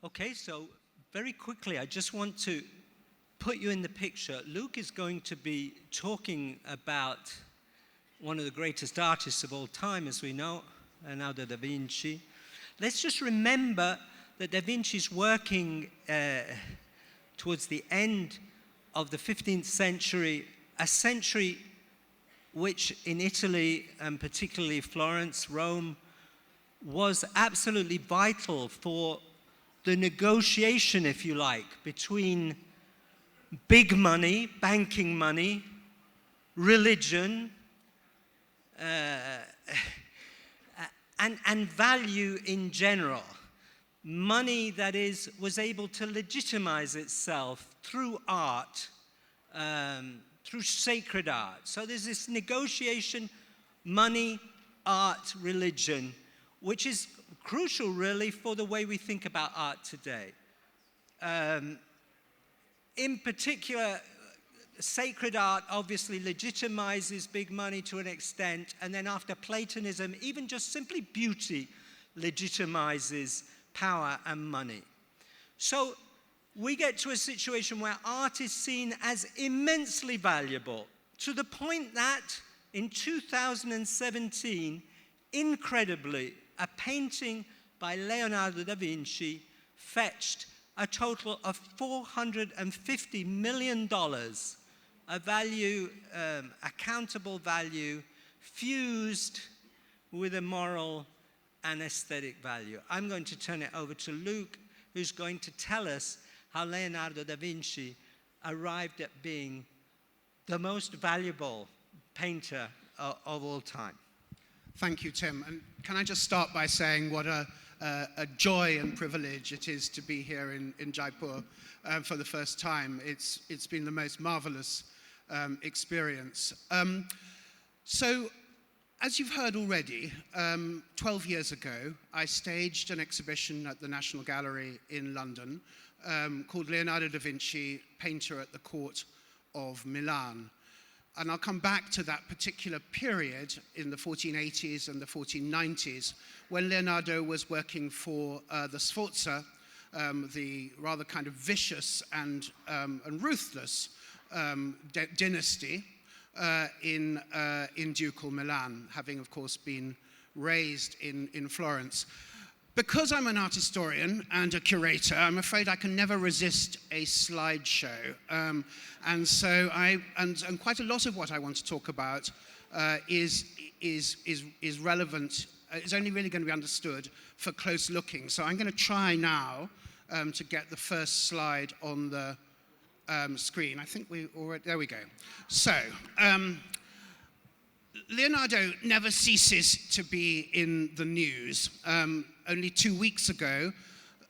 Okay, so very quickly, I just want to put you in the picture. Luke is going to be talking about one of the greatest artists of all time, as we know, Leonardo da Vinci. Let's just remember that da Vinci's working towards the end of the 15th century, a century which in Italy, and particularly Florence, Rome, was absolutely vital for the negotiation, if you like, between big money, banking money, religion, and value in general. Money, that is, was able to legitimize itself through art, through sacred art. So there's this negotiation, money, art, religion, which is crucial, really, for the way we think about art today. In particular, sacred art obviously legitimizes big money to an extent, and then after Platonism, even just simply beauty legitimizes power and money. So we get to a situation where art is seen as immensely valuable, to the point that in 2017, incredibly, a painting by Leonardo da Vinci fetched a total of $450 million, a value, a countable value, fused with a moral and aesthetic value. I'm going to turn it over to Luke, who's going to tell us how Leonardo da Vinci arrived at being the most valuable painter of all time. Thank you, Tim. And can I just start by saying what a joy and privilege it is to be here in Jaipur for the first time. It's been the most marvelous experience. So, as you've heard already, 12 years ago, I staged an exhibition at the National Gallery in London called Leonardo da Vinci, Painter at the Court of Milan. And I'll come back to that particular period in the 1480s and the 1490s when Leonardo was working for the Sforza, the rather kind of vicious and ruthless dynasty in ducal Milan, having of course been raised in Florence. Because I'm an art historian and a curator, I'm afraid I can never resist a slideshow. And so and quite a lot of what I want to talk about is relevant, is only really going to be understood for close looking. So I'm going to try now to get the first slide on the screen. I think we already, there we go. So, Leonardo never ceases to be in the news. Only 2 weeks ago,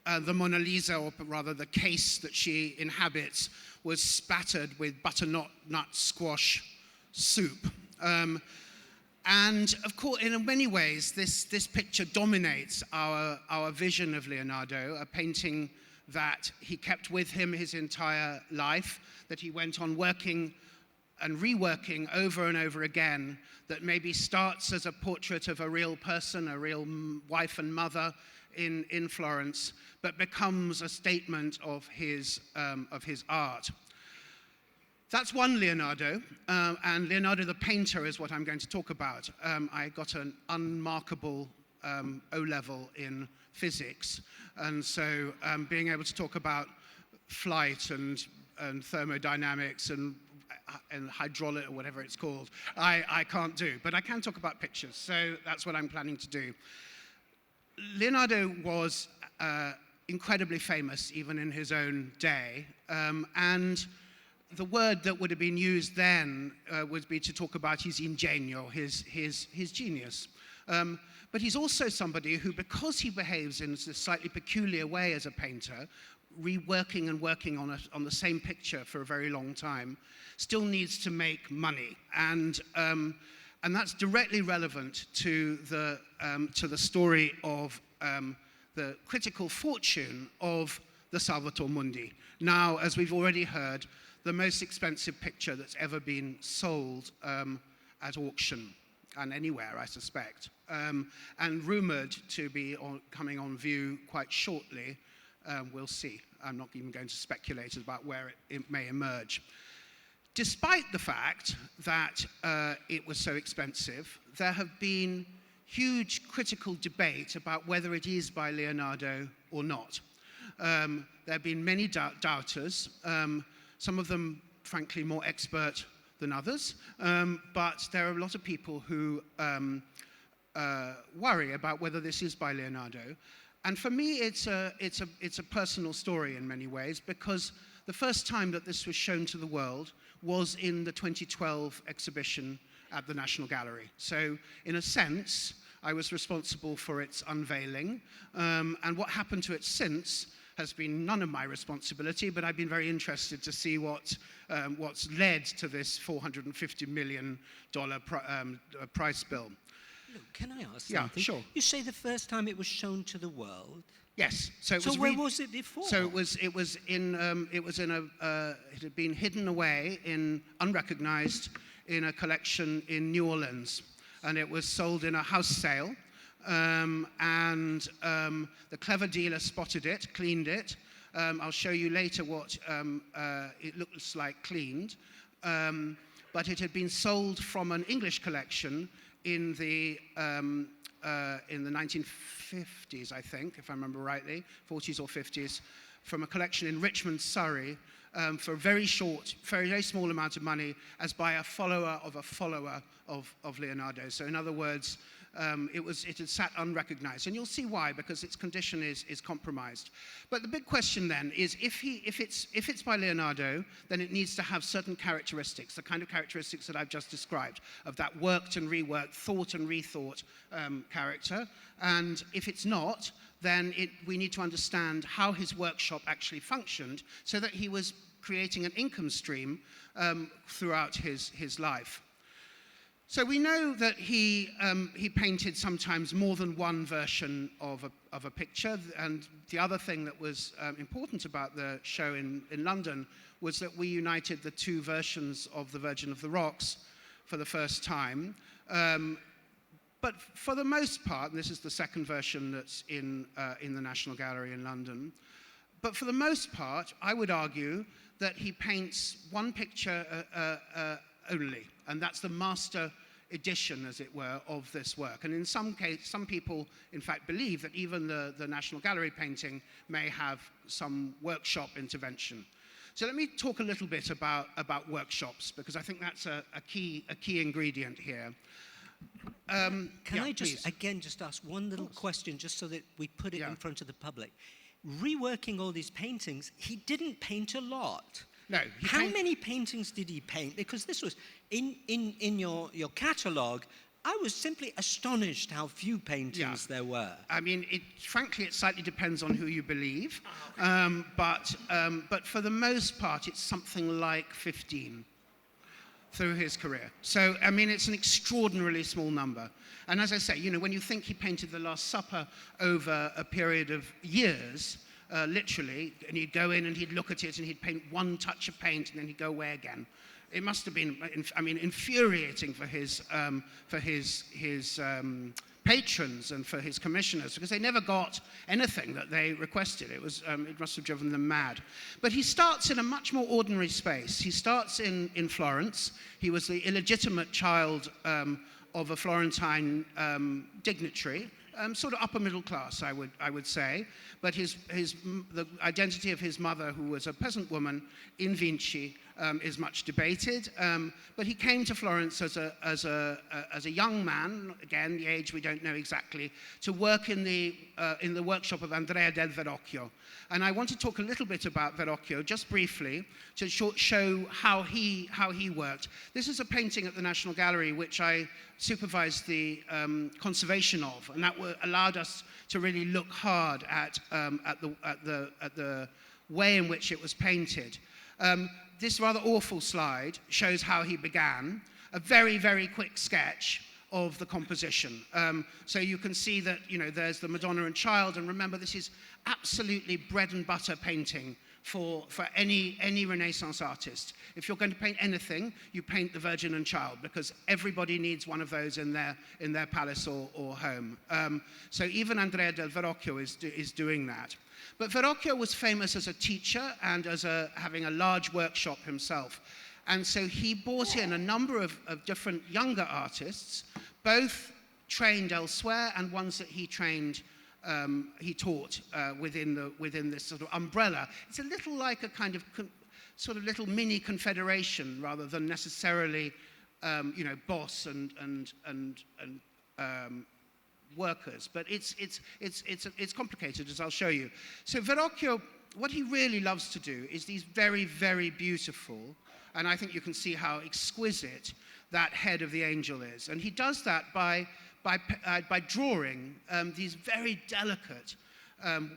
the Mona Lisa, or rather the case that she inhabits, was spattered with butternut squash soup. And of course, in many ways, this picture dominates our vision of Leonardo, a painting that he kept with him his entire life, that he went on working and reworking over and over again, that maybe starts as a portrait of a real person, a real wife and mother in Florence, but becomes a statement of his art. That's one Leonardo, and Leonardo the painter is what I'm going to talk about. I got an unmarkable O-level in physics, and so being able to talk about flight and thermodynamics and hydraulic, or whatever it's called, I can't do. But I can talk about pictures, so that's what I'm planning to do. Leonardo was incredibly famous, even in his own day, and the word that would have been used then would be to talk about his ingenio, his genius. But he's also somebody who, because he behaves in a slightly peculiar way as a painter, reworking and working on the same picture for a very long time, still needs to make money, and that's directly relevant to the story of the critical fortune of the Salvator Mundi. Now, as we've already heard, the most expensive picture that's ever been sold at auction. and anywhere, I suspect, and rumoured to be coming on view quite shortly. We'll see. I'm not even going to speculate about where it may emerge. Despite the fact that it was so expensive, there have been huge critical debate about whether it is by Leonardo or not. There have been many doubters, some of them, frankly, more expert than others, but there are a lot of people who worry about whether this is by Leonardo. And for me, it's a personal story in many ways, because the first time that this was shown to the world was in the 2012 exhibition at the National Gallery. So, in a sense, I was responsible for its unveiling, and what happened to it since has been none of my responsibility, but I've been very interested to see what's led to this $450 million price bill. Look, can I ask something? Yeah, sure. You say the first time it was shown to the world. Yes. So where was it before? So it had been hidden away unrecognized in a collection in New Orleans, and it was sold in a house sale. And the clever dealer spotted it, cleaned it. I'll show you later what it looks like cleaned. But it had been sold from an English collection in the 1950s, I think, if I remember rightly, 40s or 50s, from a collection in Richmond, Surrey, for a very small amount of money, as by a follower of Leonardo. So in other words, it had sat unrecognized, and you'll see why, because its condition is compromised. But the big question then is, if it's by Leonardo, then it needs to have certain characteristics, the kind of characteristics that I've just described, of that worked and reworked, thought and rethought character. And if it's not, then we need to understand how his workshop actually functioned, so that he was creating an income stream throughout his life. So we know that he painted sometimes more than one version of a picture, and the other thing that was important about the show in London was that we united the two versions of the Virgin of the Rocks for the first time. But for the most part, and this is the second version that's in the National Gallery in London, but for the most part, I would argue that he paints one picture only, and that's the master edition, as it were, of this work. And in some cases, some people, in fact, believe that even the National Gallery painting may have some workshop intervention. So let me talk a little bit about workshops, because I think that's a key ingredient here. Can I just, please. again, just ask one little question, just so that we put it in front of the public? Reworking all these paintings, he didn't paint a lot. No. How many paintings did he paint? Because this was, in your catalogue, I was simply astonished how few paintings there were. I mean, frankly, it slightly depends on who you believe. But for the most part, it's something like 15 through his career. So, I mean, it's an extraordinarily small number. And as I say, when you think he painted The Last Supper over a period of years, literally, and he'd go in and he'd look at it and he'd paint one touch of paint and then he'd go away again. It must have been, infuriating for his patrons and for his commissioners, because they never got anything that they requested. It must have driven them mad. But he starts in a much more ordinary space. He starts in Florence. He was the illegitimate child of a Florentine dignitary. Sort of upper middle class, I would say, but the identity of his mother, who was a peasant woman in Vinci, is much debated. But he came to Florence as a young man, again the age we don't know exactly, to work in the workshop of Andrea del Verrocchio. And I want to talk a little bit about Verrocchio, just briefly, to show how he worked. This is a painting at the National Gallery which I supervised the conservation of, and that allowed us to really look hard at the way in which it was painted. This rather awful slide shows how he began, a very, very quick sketch of the composition. So you can see that, there's the Madonna and Child, and remember, this is absolutely bread and butter painting for any Renaissance artist. If you're going to paint anything, you paint the Virgin and Child, because everybody needs one of those in their palace or home. So even Andrea del Verrocchio is doing that. But Verrocchio was famous as a teacher and as having a large workshop himself. And so he brought in a number of different younger artists, both trained elsewhere and ones that he taught within this sort of umbrella. It's a little like a kind of sort of little mini confederation rather than necessarily, boss and workers. But it's complicated, as I'll show you. So Verrocchio, what he really loves to do is these very, very beautiful, and I think you can see how exquisite that head of the angel is. And he does that by drawing these very delicate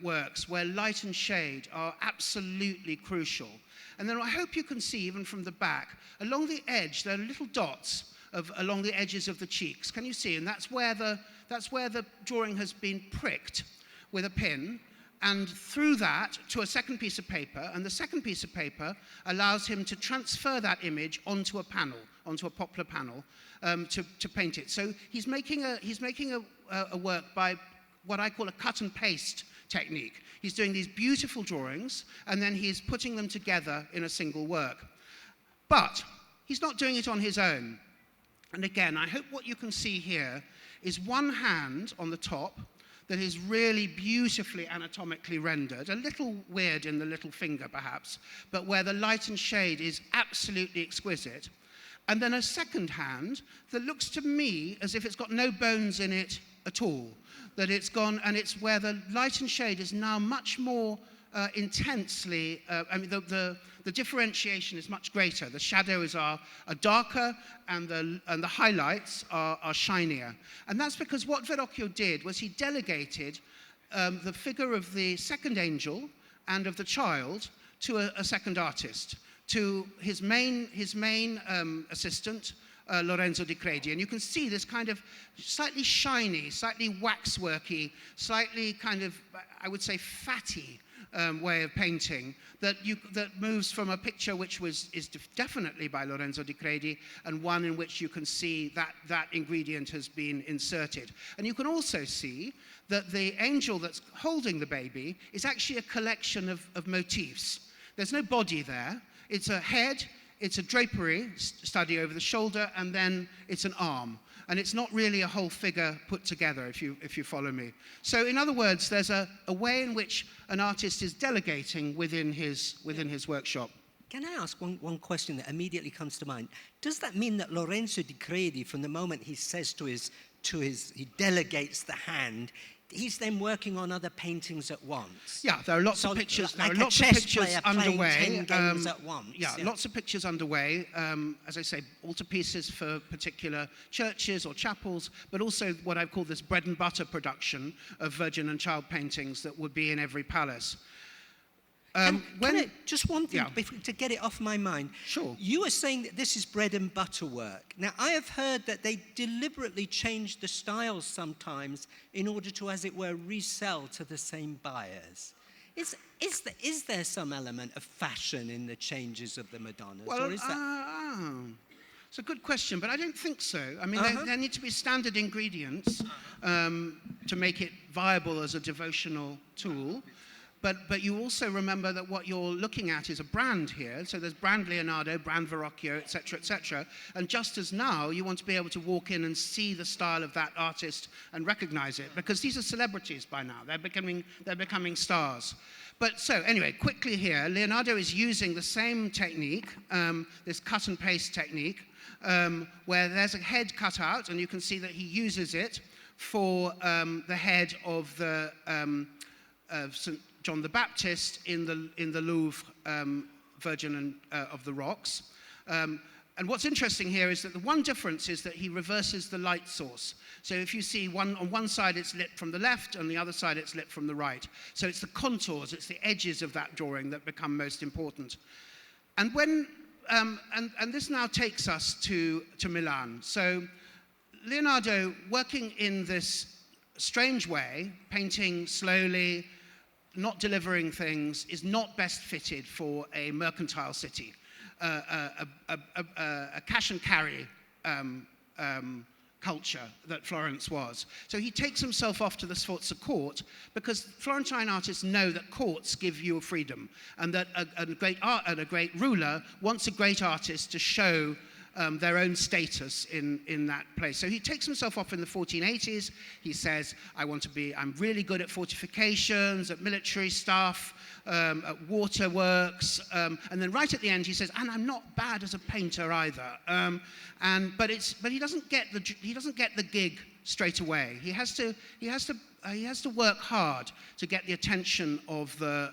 works where light and shade are absolutely crucial. And then I hope you can see, even from the back, along the edge, there are little dots along the edges of the cheeks. Can you see? And that's where the drawing has been pricked with a pin, and through that to a second piece of paper, and the second piece of paper allows him to transfer that image onto a panel, onto a poplar panel, to paint it. So he's making a work by what I call a cut and paste technique. He's doing these beautiful drawings, and then he's putting them together in a single work. But he's not doing it on his own. And again, I hope what you can see here is one hand on the top that is really beautifully anatomically rendered, a little weird in the little finger perhaps, but where the light and shade is absolutely exquisite. And then a second hand that looks to me as if it's got no bones in it at all, that it's gone, and it's where the light and shade is now much more intensely, the differentiation is much greater. The shadows are darker, and the highlights are shinier. And that's because what Verrocchio did was he delegated the figure of the second angel and of the child to a second artist, to his main assistant, Lorenzo di Credi. And you can see this kind of slightly shiny, slightly waxworky, slightly kind of, I would say, fatty way of painting that moves from a picture which is definitely by Lorenzo di Credi, and one in which you can see that ingredient has been inserted. And you can also see that the angel that's holding the baby is actually a collection of motifs. There's no body there. It's a head, it's a drapery study over the shoulder, and then it's an arm. And it's not really a whole figure put together, if you follow me. So in other words, there's a way in which an artist is delegating within his workshop. Can I ask one question that immediately comes to mind? Does that mean that Lorenzo di Credi, from the moment he says he delegates the hand, he's then working on other paintings at once? Yeah, there are lots of pictures. Like there are lots of pictures underway. 10 games at once. Yeah, lots of pictures underway. As I say, altarpieces for particular churches or chapels, but also what I call this bread and butter production of Virgin and Child paintings that would be in every palace. Just one thing to get it off my mind. Sure. You were saying that this is bread and butter work. Now, I have heard that they deliberately change the styles sometimes in order to, as it were, resell to the same buyers. Is there some element of fashion in the changes of the Madonnas? Well, or is that... It's a good question, but I don't think so. I mean, there need to be standard ingredients to make it viable as a devotional tool. But you also remember that what you're looking at is a brand here. So there's brand Leonardo, brand Verrocchio, et cetera, and just as now, you want to be able to walk in and see the style of that artist and recognize it, because these are celebrities by now. They're becoming stars. But so anyway, quickly here, Leonardo is using the same technique, this cut and paste technique, where there's a head cut out, and you can see that he uses it for the head of the St. John the Baptist in the Louvre Virgin of the Rocks. And what's interesting here is that the one difference is that he reverses the light source. So if you see on one side it's lit from the left, and the other side it's lit from the right. So it's the contours, it's the edges of that drawing that become most important. And and this now takes us to Milan. So Leonardo, working in this strange way, painting slowly, not delivering things is not best fitted for a mercantile city, a cash and carry culture that Florence was. So he takes himself off to the Sforza court because Florentine artists know that courts give you a freedom, and that a great ruler wants a great artist to show their own status in that place. So he takes himself off in the 1480s. He says, I'm really good at fortifications, at military stuff, at waterworks, and then right at the end he says, and I'm not bad as a painter either. But he doesn't get the gig straight away. He has to work hard to get the attention of the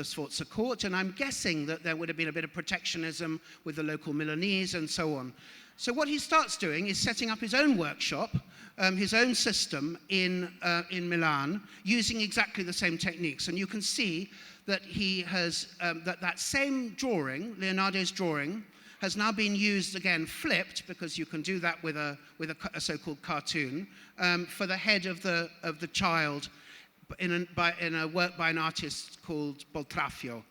Sforza court, and I'm guessing that there would have been a bit of protectionism with the local Milanese and so on. So what he starts doing is setting up his own workshop, his own system in Milan, using exactly the same techniques. And you can see that he has that same drawing, Leonardo's drawing, has now been used again, flipped, because you can do that with a so-called cartoon, for the head of the child, in a work by an artist called Boltraffio.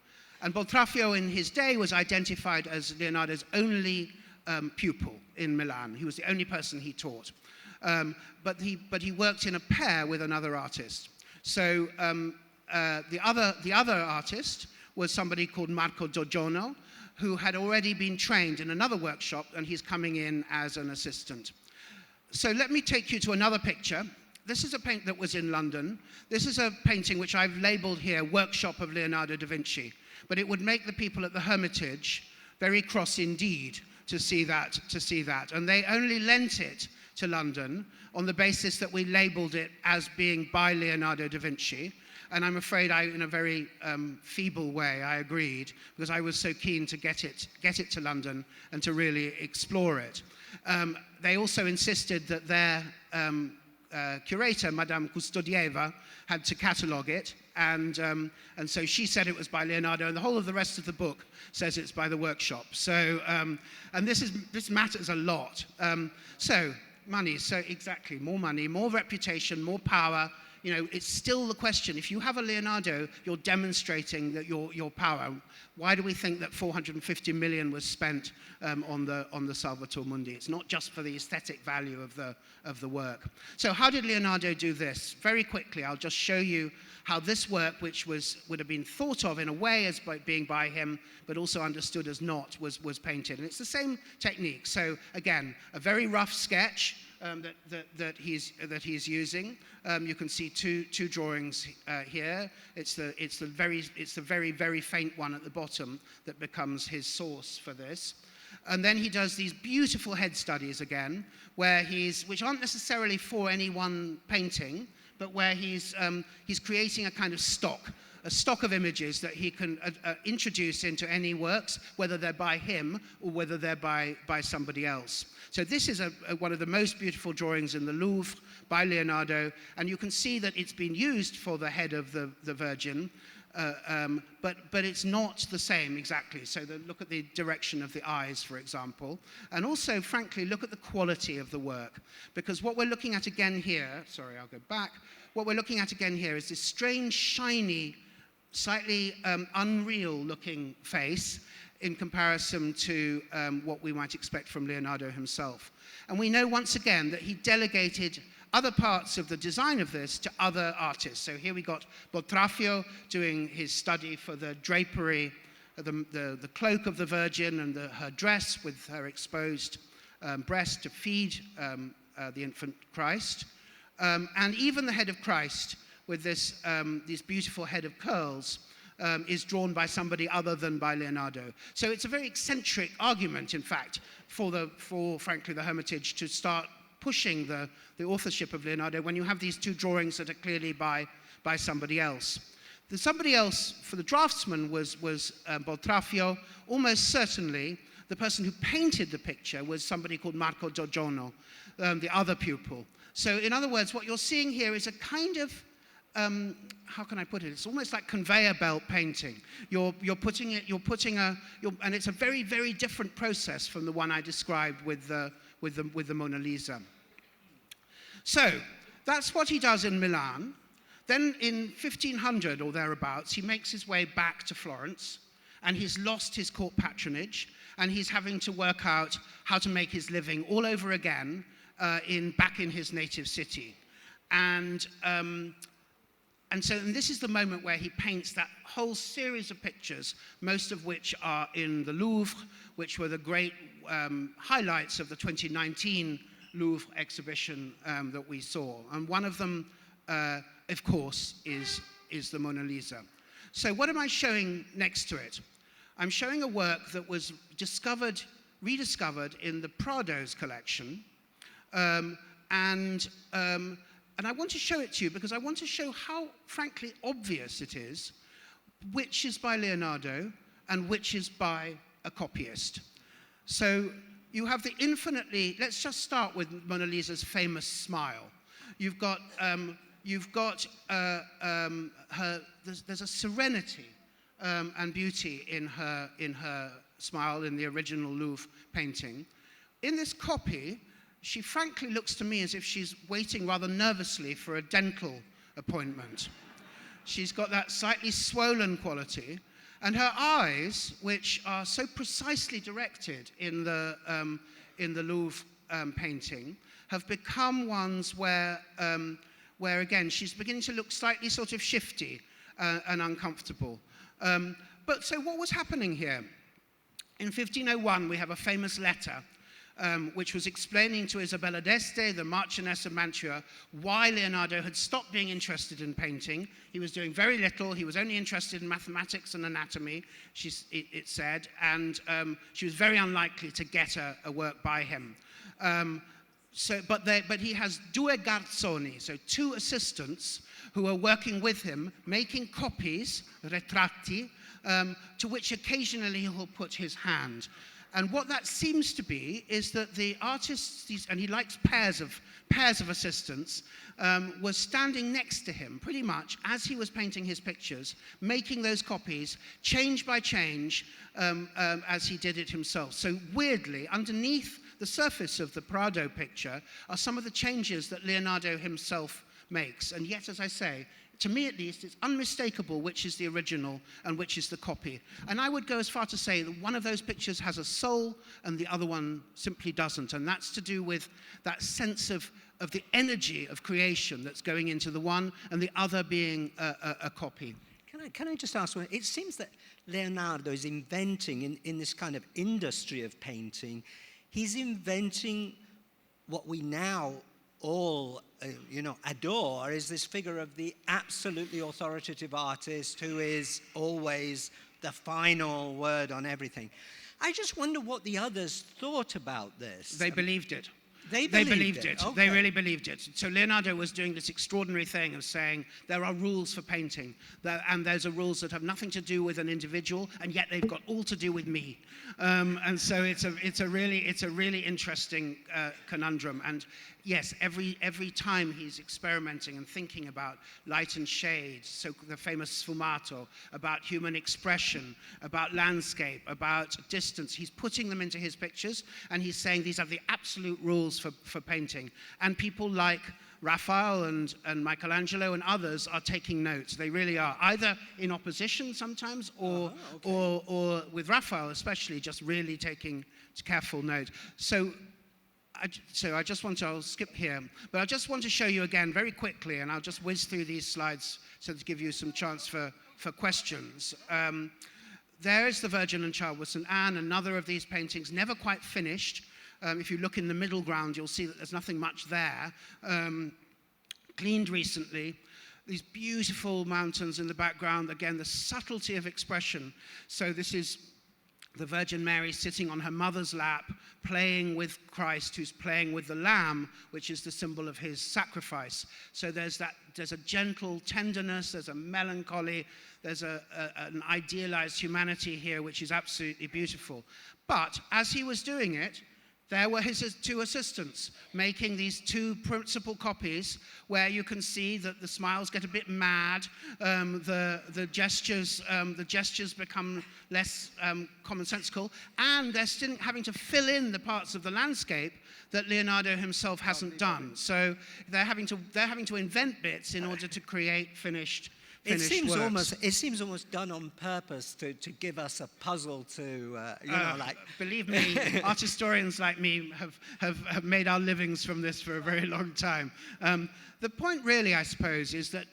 And Boltraffio in his day was identified as Leonardo's only pupil in Milan. He was the only person he taught. But he worked in a pair with another artist. So the other artist was somebody called Marco Giorgione, who had already been trained in another workshop, and he's coming in as an assistant. So let me take you to another picture. This is a paint that was in London. This is a painting which I've labeled here, Workshop of Leonardo da Vinci. But it would make the people at the Hermitage very cross indeed to see that. And they only lent it to London on the basis that we labeled it as being by Leonardo da Vinci. And I'm afraid in a very feeble way, I agreed, because I was so keen to get it to London and to really explore it. They also insisted that their curator, Madame Custodieva, had to catalogue it, and so she said it was by Leonardo, and the whole of the rest of the book says it's by the workshop. So, and this matters a lot. So, money, so exactly, more money, more reputation, more power. You know, it's still the question. If you have a Leonardo, you're demonstrating that your power. Why do we think that 450 million was spent on the Salvator Mundi? It's not just for the aesthetic value of the work. So how did Leonardo do this? Very quickly, I'll just show you how this work, which would have been thought of in a way as being by him, but also understood as not, was painted. And it's the same technique. So again, a very rough sketch that he's using. You can see two drawings here. It's the very, very faint one at the bottom that becomes his source for this. And then he does these beautiful head studies again, which aren't necessarily for any one painting, but where he's creating a kind of stock of images that he can introduce into any works, whether they're by him or whether they're by somebody else. So this is one of the most beautiful drawings in the Louvre by Leonardo, and you can see that it's been used for the head of the Virgin, but it's not the same exactly. So look at the direction of the eyes, for example, and also, frankly, look at the quality of the work, because what we're looking at again here, sorry, I'll go back, what we're looking at again here is this strange, shiny, slightly unreal-looking face in comparison to what we might expect from Leonardo himself. And we know once again that he delegated other parts of the design of this to other artists. So here we got Boltraffio doing his study for the drapery, the cloak of the Virgin and her dress with her exposed breast to feed the infant Christ. And even the head of Christ with this beautiful head of curls is drawn by somebody other than by Leonardo. So it's a very eccentric argument, in fact, for frankly, the Hermitage to start pushing the authorship of Leonardo when you have these two drawings that are clearly by somebody else. The somebody else for the draftsman was Boltraffio. Almost certainly, the person who painted the picture was somebody called Marco Giorgione, the other pupil. So in other words, what you're seeing here is a kind of how can I put it? It's almost like conveyor belt painting. And it's a very, very different process from the one I described with the Mona Lisa. So that's what he does in Milan. Then in 1500 or thereabouts, he makes his way back to Florence, and he's lost his court patronage, and he's having to work out how to make his living all over again back in his native city. And this is the moment where he paints that whole series of pictures, most of which are in the Louvre, which were the great highlights of the 2019 Louvre exhibition that we saw. And one of them, of course, is the Mona Lisa. So what am I showing next to it? I'm showing a work that was rediscovered in the Prado's collection. And I want to show it to you because I want to show how, frankly, obvious it is which is by Leonardo and which is by a copyist. So you have the infinitely, let's just start with Mona Lisa's famous smile. You've got there's a serenity and beauty in her smile in the original Louvre painting. In this copy, she frankly looks to me as if she's waiting rather nervously for a dental appointment. She's got that slightly swollen quality, and her eyes, which are so precisely directed in the Louvre painting, have become ones where again she's beginning to look slightly sort of shifty and uncomfortable. But so what was happening here? In 1501, we have a famous letter which was explaining to Isabella d'Este, the Marchioness of Mantua, why Leonardo had stopped being interested in painting. He was doing very little. He was only interested in mathematics and anatomy, it said, and she was very unlikely to get a work by him. But he has due garzoni, so two assistants who are working with him, making copies, ritratti, to which occasionally he'll put his hand. And what that seems to be is that the artist, and he likes pairs of assistants, was standing next to him pretty much as he was painting his pictures, making those copies change by change as he did it himself. So weirdly, underneath the surface of the Prado picture are some of the changes that Leonardo himself makes. And yet, as I say, to me at least, it's unmistakable which is the original and which is the copy. And I would go as far to say that one of those pictures has a soul and the other one simply doesn't. And that's to do with that sense of the energy of creation that's going into the one and the other being a copy. Can I just ask one? It seems that Leonardo is inventing in this kind of industry of painting, he's inventing what we now all adore is this figure of the absolutely authoritative artist who is always the final word on everything. I just wonder what the others thought about this. They believed it. They believed it. Okay. They really believed it. So Leonardo was doing this extraordinary thing of saying there are rules for painting, and those are rules that have nothing to do with an individual, and yet they've got all to do with me. And so it's a really interesting conundrum. And yes, every time he's experimenting and thinking about light and shade, so the famous sfumato, about human expression, about landscape, about distance, he's putting them into his pictures, and he's saying these are the absolute rules for painting. And people like Raphael and Michelangelo and others are taking notes. They really are, either in opposition sometimes or with Raphael especially, just really taking careful note. So I'll skip here, but I just want to show you again very quickly, and I'll just whiz through these slides so to give you some chance for questions. There is the Virgin and Child with St. Anne, another of these paintings, never quite finished. If you look in the middle ground, you'll see that there's nothing much there. Cleaned recently. These beautiful mountains in the background. Again, the subtlety of expression. So this is the Virgin Mary sitting on her mother's lap, playing with Christ, who's playing with the lamb, which is the symbol of his sacrifice. So there's a gentle tenderness, there's a melancholy, there's an idealized humanity here, which is absolutely beautiful. But as he was doing it, there were his two assistants making these two principal copies where you can see that the smiles get a bit mad, the gestures become less commonsensical, and they're still having to fill in the parts of the landscape that Leonardo himself hasn't done. So they're having to invent bits in order to create finished It seems works. almost done on purpose to give us a puzzle to, Believe me, art historians like me have made our livings from this for a very long time. The point really, I suppose, is that,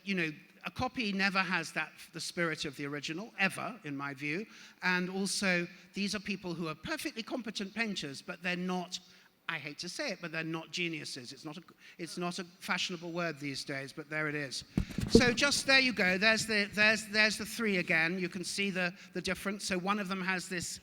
a copy never has the spirit of the original, ever, in my view. And also, these are people who are perfectly competent painters, but they're not, I hate to say it, but they're not geniuses. It's not a fashionable word these days, but there it is. So just there you go. There's the three again. You can see the difference. So one of them has this.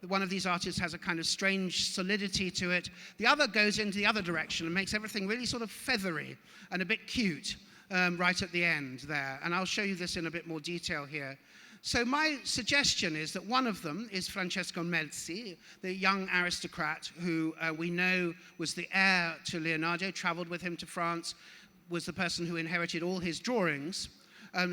One of these artists has a kind of strange solidity to it. The other goes into the other direction and makes everything really sort of feathery and a bit cute right at the end there. And I'll show you this in a bit more detail here. So my suggestion is that one of them is Francesco Melzi, the young aristocrat who we know was the heir to Leonardo, traveled with him to France, was the person who inherited all his drawings.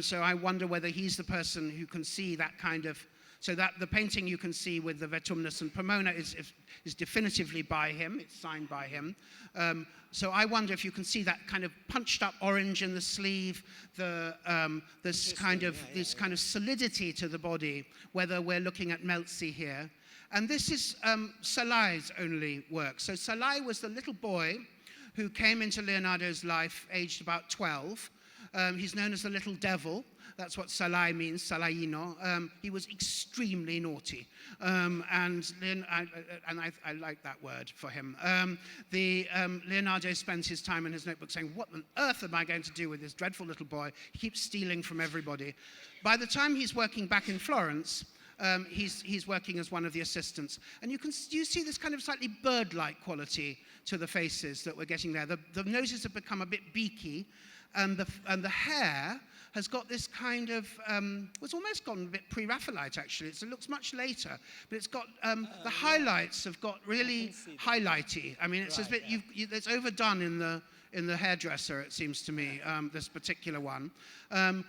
So I wonder whether he's the person who can see that kind of. So that the painting you can see with the Vertumnus and Pomona is definitively by him. It's signed by him. So I wonder if you can see that kind of punched up orange in the sleeve, this kind of solidity to the body, whether we're looking at Melzi here. And this is Salai's only work. So Salai was the little boy who came into Leonardo's life aged about 12. He's known as the little devil. That's what Salai means, Salaino. He was extremely naughty, and I like that word for him. Leonardo spends his time in his notebook saying, what on earth am I going to do with this dreadful little boy? He keeps stealing from everybody. By the time he's working back in Florence, he's working as one of the assistants. And you see this kind of slightly bird-like quality to the faces that we're getting there. The noses have become a bit beaky, and the hair has got this kind of, it's almost gone a bit pre-Raphaelite actually. It looks much later, but it's got, the highlights have got really highlighty. I mean, it's a bit, it's overdone in the hairdresser, it seems to me, this particular one. And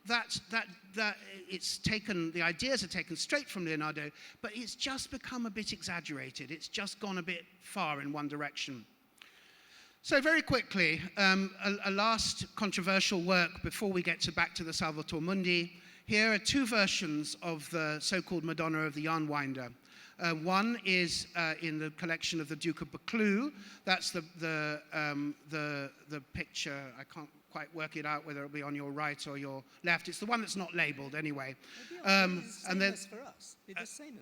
that it's taken, the ideas are taken straight from Leonardo, but it's just become a bit exaggerated. It's just gone a bit far in one direction. So very quickly, a last controversial work before we get back to the Salvator Mundi. Here are two versions of the so-called Madonna of the Yarnwinder. One is in the collection of the Duke of Buccleuch. That's the picture. I can't quite work it out whether it'll be on your right or your left. It's the one that's not labelled anyway. And then for us.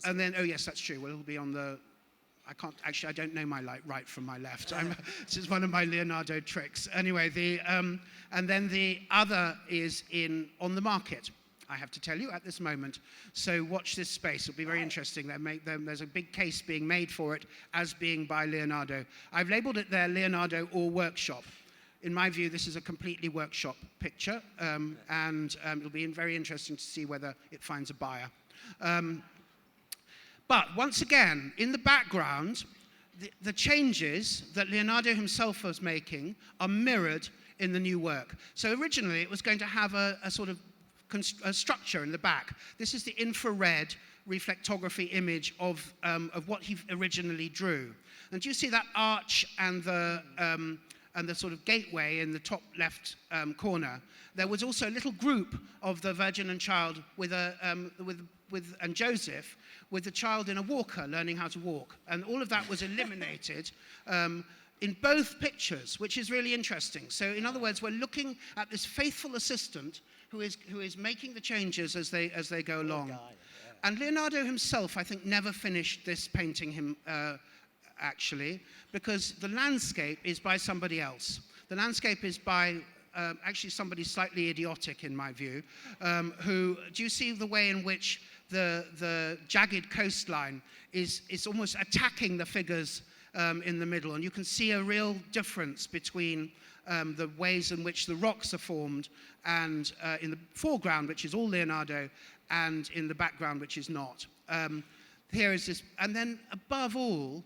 And then, oh yes, that's true. Well, it'll be on the. I don't know my right from my left. This is one of my Leonardo tricks. Anyway, and then the other is on the market, I have to tell you, at this moment. So watch this space. It'll be very interesting. There's a big case being made for it as being by Leonardo. I've labeled it there Leonardo or workshop. In my view, this is a completely workshop picture, and it'll be very interesting to see whether it finds a buyer. But once again, in the background, the changes that Leonardo himself was making are mirrored in the new work. So originally, it was going to have a sort of a structure in the back. This is the infrared reflectography image of what he originally drew. And do you see that arch and the sort of gateway in the top left corner? There was also a little group of the Virgin and Child and Joseph, with the child in a walker learning how to walk. And all of that was eliminated in both pictures, which is really interesting. So in other words, we're looking at this faithful assistant who is making the changes as they go along. And Leonardo himself, I think, never finished this painting actually, because the landscape is by somebody else. The landscape is by actually somebody slightly idiotic in my view, do you see the way in which the jagged coastline is almost attacking the figures in the middle, and you can see a real difference between the ways in which the rocks are formed, and in the foreground, which is all Leonardo, and in the background, which is not. here is this, and then above all,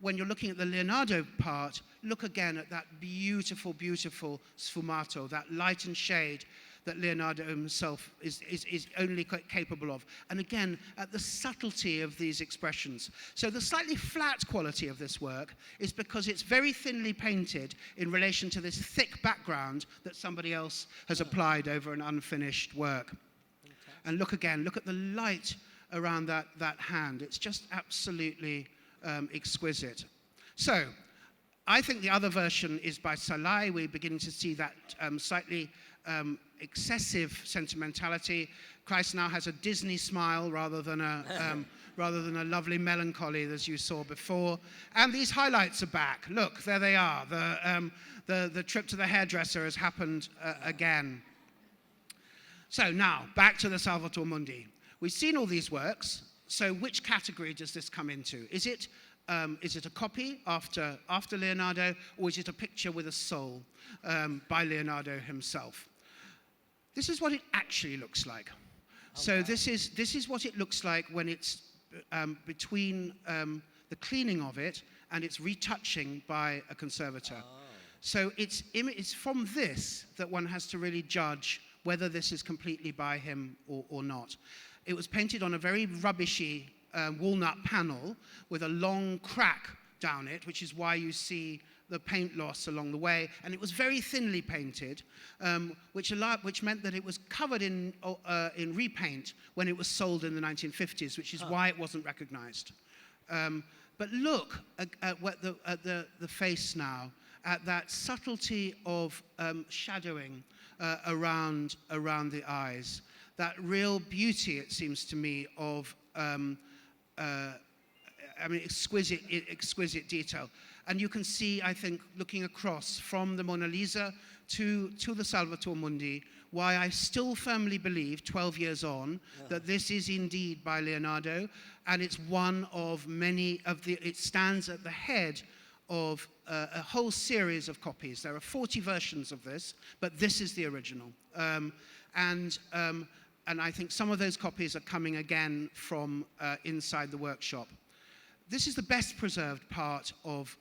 when you're looking at the Leonardo part, look again at that beautiful, beautiful sfumato, that light and shade that Leonardo himself is only capable of. And again, at the subtlety of these expressions. So the slightly flat quality of this work is because it's very thinly painted in relation to this thick background that somebody else has applied over an unfinished work. And look again, look at the light around that hand. It's just absolutely exquisite. So, I think the other version is by Salai. We're beginning to see that slightly excessive sentimentality. Christ now has a Disney smile rather than a lovely melancholy, as you saw before. And these highlights are back. Look, there they are. The trip to the hairdresser has happened again. So now, back to the Salvator Mundi. We've seen all these works. So which category does this come into? Is it a copy after Leonardo, or is it a picture with a soul by Leonardo himself? This is what it actually looks like. So this is what it looks like when it's between the cleaning of it and its retouching by a conservator. So it's from this that one has to really judge whether this is completely by him or not. It was painted on a very rubbishy walnut panel with a long crack down it, which is why you see the paint loss along the way. And it was very thinly painted, which meant that it was covered in repaint when it was sold in the 1950s, which is why it wasn't recognized. But look at the face now, at that subtlety of shadowing around the eyes. That real beauty, it seems to me, of exquisite detail. And you can see, I think, looking across from the Mona Lisa to the Salvator Mundi, why I still firmly believe, 12 years on, that this is indeed by Leonardo, and it's one of many it stands at the head of a whole series of copies. There are 40 versions of this, but this is the original. And I think some of those copies are coming again from inside the workshop. This is the best preserved part of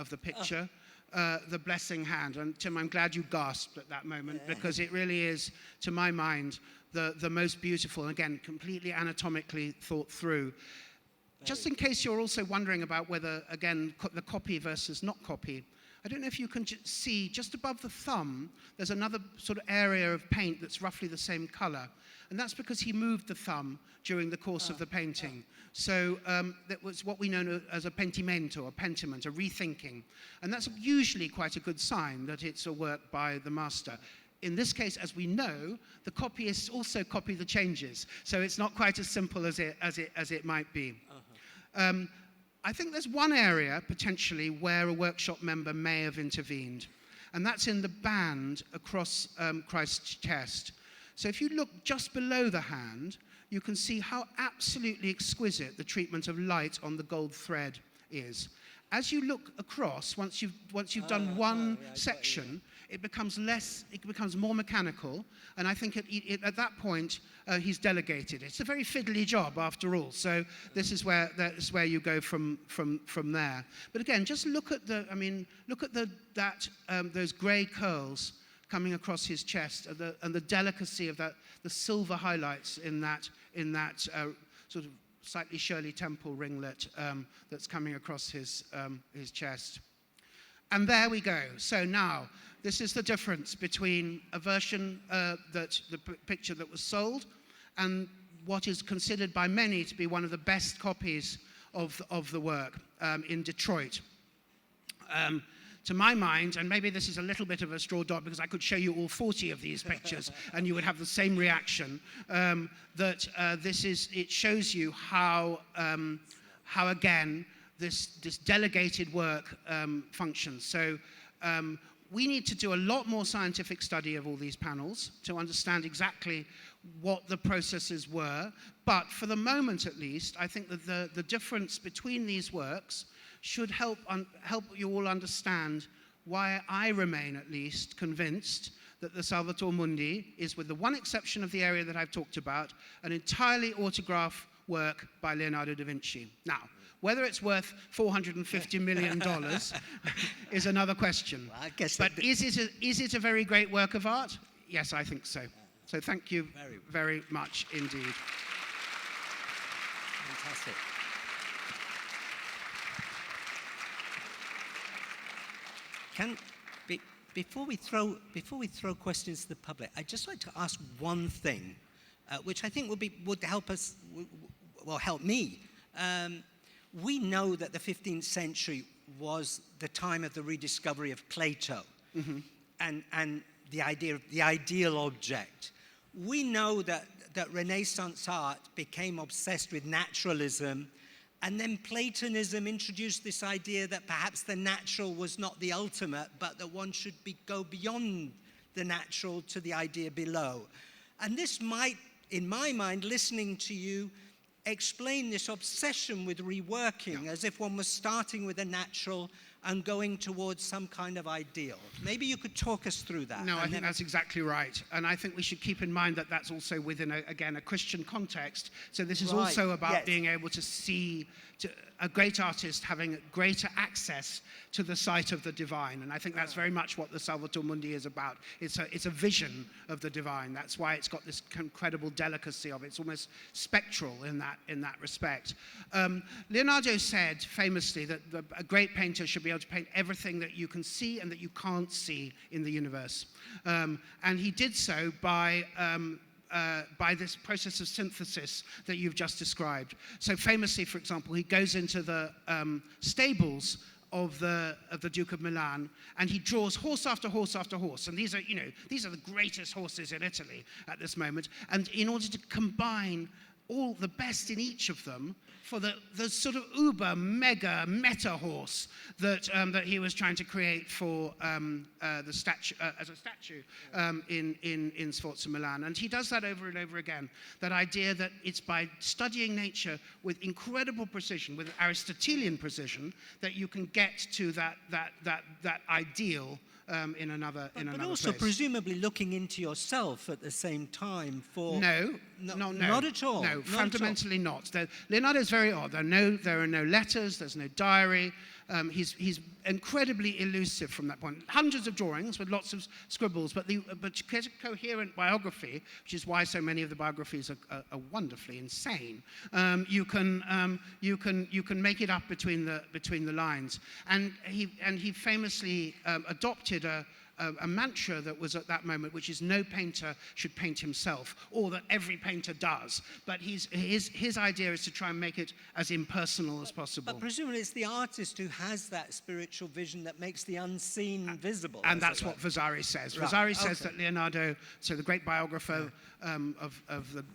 the picture, the blessing hand. And Tim, I'm glad you gasped at that moment, because it really is, to my mind, the most beautiful, and again, completely anatomically thought through. Just in case you're also wondering about whether, again, the copy versus not copy, I don't know if you can see just above the thumb, there's another sort of area of paint that's roughly the same color. And that's because he moved the thumb during the course of the painting. So that was what we know as a pentimento, a pentiment, a rethinking. And that's usually quite a good sign that it's a work by the master. In this case, as we know, the copyists also copy the changes. So it's not quite as simple as it might be. I think there's one area, potentially, where a workshop member may have intervened. And that's in the band across Christ's chest. So if you look just below the hand, you can see how absolutely exquisite the treatment of light on the gold thread is. As you look across, once you've done one section, it becomes more mechanical, and I think at that point he's delegated. It's a very fiddly job after all. So this is where you go from there. But again, just look at those grey curls coming across his chest, and the delicacy of the silver highlights in that sort of slightly Shirley Temple ringlet that's coming across his chest. And there we go. So now, this is the difference between a version picture that was sold and what is considered by many to be one of the best copies of the work in Detroit. To my mind, and maybe this is a little bit of a straw dot because I could show you all 40 of these pictures and you would have the same reaction, it shows you how again, this delegated work functions. So we need to do a lot more scientific study of all these panels to understand exactly what the processes were. But for the moment, at least, I think that the difference between these works should help you all understand why I remain, at least, convinced that the Salvator Mundi is, with the one exception of the area that I've talked about, an entirely autograph work by Leonardo da Vinci. Now, whether it's worth $450 million is another question. Well, I guess but is it a very great work of art? Yes, I think so. So thank you very much indeed. Fantastic. Before we throw questions to the public, I'd just like to ask one thing, which I think would help us, well, help me. We know that the 15th century was the time of the rediscovery of Plato, and the idea of the ideal object. We know that Renaissance art became obsessed with naturalism, and then Platonism introduced this idea that perhaps the natural was not the ultimate, but that one should go beyond the natural to the idea below. And this might, in my mind, listening to you, explain this obsession with reworking, as if one was starting with a natural and going towards some kind of ideal. Maybe you could talk us through that. No, I think that's exactly right. And I think we should keep in mind that that's also within, again, a Christian context. So this is also about being able to see a great artist having greater access to the sight of the divine. And I think that's very much what the Salvator Mundi is about. It's a vision of the divine. That's why it's got this incredible delicacy of it. It's almost spectral in that respect. Leonardo said famously that a great painter should be able to paint everything that you can see and that you can't see in the universe. And he did so by this process of synthesis that you've just described. So famously, for example, he goes into the stables of the Duke of Milan, and he draws horse after horse after horse. And these are the greatest horses in Italy at this moment. And in order to combine all the best in each of them for the sort of uber, mega, meta horse that he was trying to create for the statue, as a statue in Sforza Milan. And he does that over and over again, that idea that it's by studying nature with incredible precision, with Aristotelian precision, that you can get to that ideal in another but also place. Presumably looking into yourself at the same time for... No, not at all. No, fundamentally not. Leonardo is very odd. There are no letters, there's no diary. He's incredibly elusive from that point. Hundreds of drawings with lots of scribbles, but to get a coherent biography, which is why so many of the biographies are wonderfully insane. You can make it up between the lines. And he famously adopted a mantra that was at that moment, which is no painter should paint himself, or that every painter does. But his idea is to try and make it as impersonal as possible. But presumably it's the artist who has that spiritual vision that makes the unseen visible. And that's what Vasari says. Right. Vasari says that Leonardo, so the great biographer of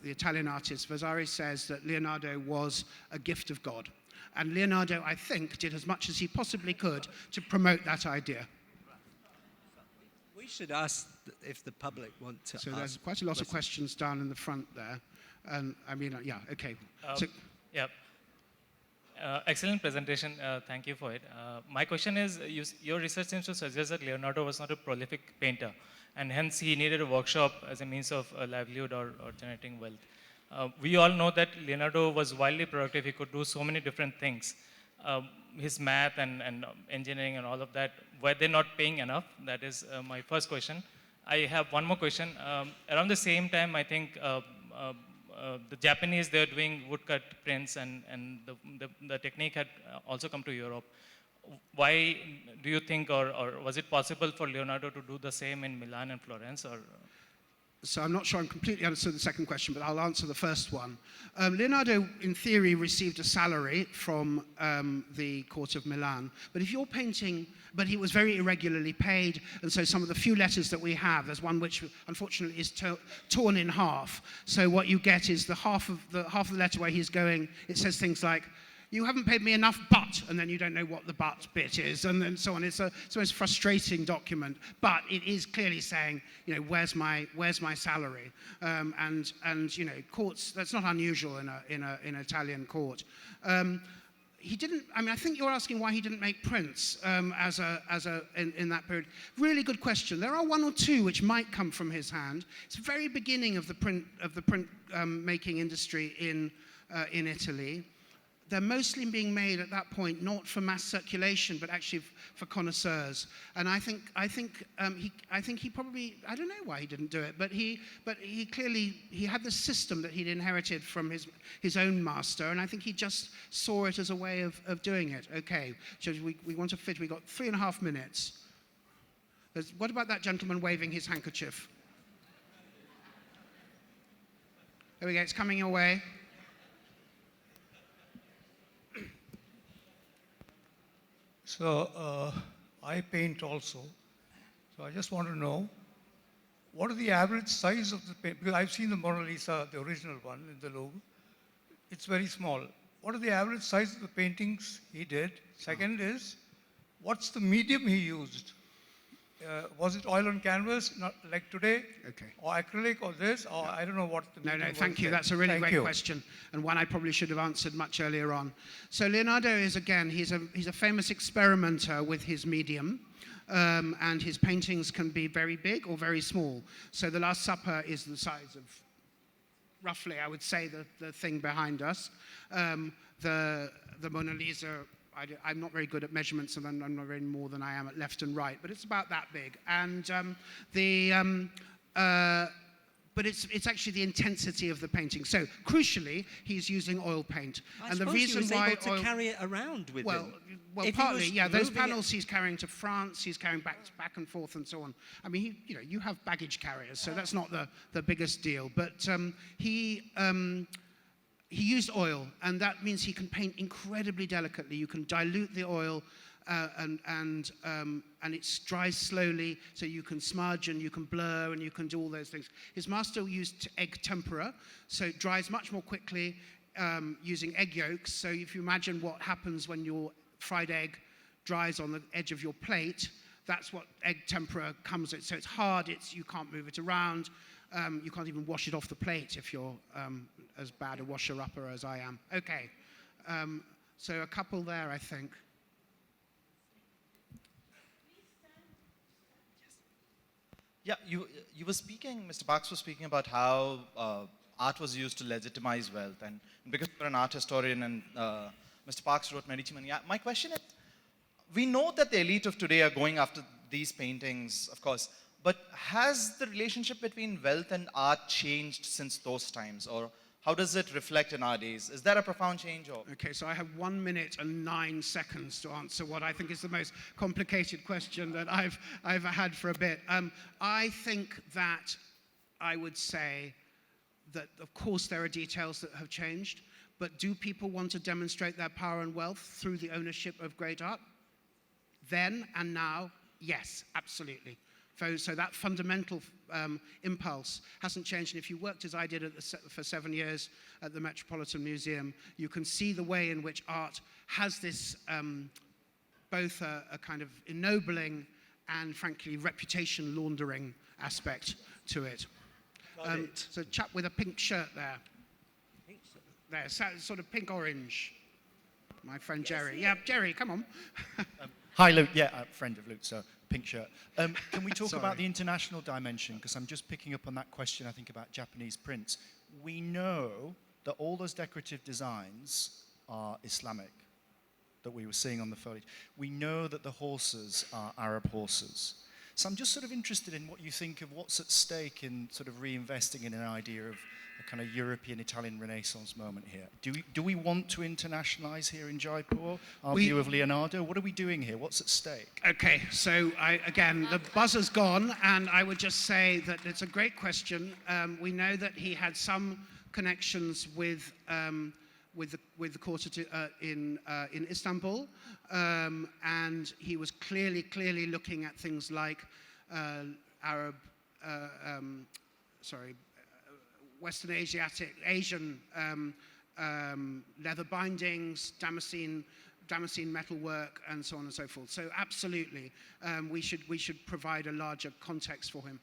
the Italian artist, Vasari says that Leonardo was a gift of God. And Leonardo, I think, did as much as he possibly could to promote that idea. We should ask if the public want to So there's quite a lot of questions down in the front there. And I mean, yeah, okay. Excellent presentation. Thank you for it. My question is, your research seems to suggest that Leonardo was not a prolific painter, and hence he needed a workshop as a means of livelihood or generating wealth. We all know that Leonardo was wildly productive. He could do so many different things. His math and engineering and all of that, were they not paying enough? That is my first question. I have one more question. Around the same time, I think the Japanese, they're doing woodcut prints, and the technique had also come to Europe. Why do you think, or was it possible for Leonardo to do the same in Milan and Florence? So I'm not sure I completely understood the second question, but I'll answer the first one. Leonardo, in theory, received a salary from the Court of Milan. But if you're painting, but he was very irregularly paid, and so some of the few letters that we have, there's one which unfortunately is torn in half. So what you get is the half of the letter where he's going, it says things like, "You haven't paid me enough, but," and then you don't know what the but bit is, and then so on. It's a frustrating document, but it is clearly saying, where's my salary? And courts, that's not unusual in an Italian court. He didn't. I mean, I think you're asking why he didn't make prints in that period. Really good question. There are one or two which might come from his hand. It's the very beginning of the print making industry in in Italy. They're mostly being made at that point not for mass circulation, but actually for connoisseurs. And I think he probably, I don't know why he didn't do it, but he clearly had the system that he'd inherited from his own master, and I think he just saw it as a way of doing it. Okay, so we want to fit. We got 3.5 minutes. What about that gentleman waving his handkerchief? There we go. It's coming your way. So I paint also. So I just want to know, what are the average size of the paint? Because I've seen the Mona Lisa, the original one in the Louvre. It's very small. What are the average size of the paintings he did? Second is, what's the medium he used? Was it oil on canvas, not like today? Okay. Or acrylic, or this, or I don't know what the medium was thank you. then. That's a really Thank great you. question, and one I probably should have answered much earlier on. So Leonardo is, again, he's a famous experimenter with his medium, and his paintings can be very big or very small. So the Last Supper is the size of, roughly, I would say, the thing behind us. The Mona Lisa, I'm not very good at measurements, and I'm not very more than I am at left and right, but it's about that big. And but it's actually the intensity of the painting. So crucially, he's using oil paint, I and the suppose reason he was why able to carry it around with him. Well, If he partly, was yeah. Those moving it- panels he's carrying to France, he's carrying back and forth, and so on. I mean, you have baggage carriers, so that's not the biggest deal. But he used oil, and that means he can paint incredibly delicately. You can dilute the oil, and it dries slowly, so you can smudge and you can blur and you can do all those things. His master used egg tempera, so it dries much more quickly using egg yolks. So if you imagine what happens when your fried egg dries on the edge of your plate, that's what egg tempera comes with. So it's hard, you can't move it around. You can't even wash it off the plate if you're as bad a washer-upper as I am. Okay, so a couple there, I think. Yeah, you were speaking, Mr. Parks was speaking about how art was used to legitimize wealth. And because you're an art historian and Mr. Parks wrote Medici Money, my question is, we know that the elite of today are going after these paintings, of course, but has the relationship between wealth and art changed since those times? Or how does it reflect in our days? Is there a profound change? Or? Okay, so I have 1 minute and 9 seconds to answer what I think is the most complicated question that I've had for a bit. I think that I would say that, of course, there are details that have changed, but do people want to demonstrate their power and wealth through the ownership of great art? Then and now, yes, absolutely. So that fundamental impulse hasn't changed. And if you worked as I did for 7 years at the Metropolitan Museum, you can see the way in which art has this both a kind of ennobling and, frankly, reputation laundering aspect to it. So a chap with a pink shirt there. There, sort of pink-orange. My friend Jerry. Yeah, Jerry, come on. Hi, Luke. Yeah, friend of Luke, so pink shirt. Can we talk Sorry. about the international dimension? Because I'm just picking up on that question, I think, about Japanese prints. We know that all those decorative designs are Islamic, that we were seeing on the foliage. We know that the horses are Arab horses. So I'm just sort of interested in what you think of what's at stake in sort of reinvesting in an idea of a kind of European-Italian Renaissance moment here. Do we want to internationalize here in Jaipur, our view of Leonardo? What are we doing here? What's at stake? Okay, so again, the buzzer's gone, and I would just say that it's a great question. We know that he had some connections with the court in Istanbul, and he was clearly looking at things like Western Asian leather bindings, Damascene metalwork, and so on and so forth. So absolutely, we should provide a larger context for him.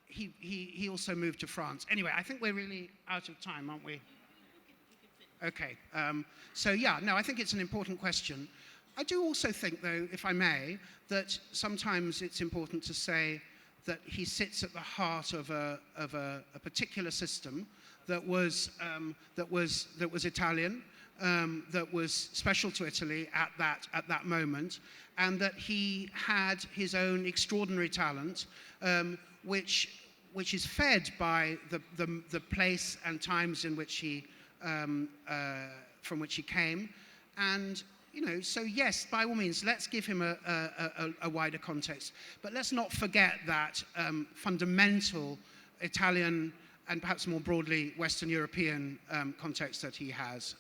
He also moved to France. Anyway, I think we're really out of time, aren't we? Okay. So yeah, no, I think it's an important question. I do also think, though, if I may, that sometimes it's important to say that he sits at the heart of a particular system that was Italian, that was special to Italy at that moment, and that he had his own extraordinary talent, which is fed by the place and times in which he from which he came, and so yes, by all means, let's give him a wider context, but let's not forget that fundamental Italian and perhaps more broadly Western European context that he has.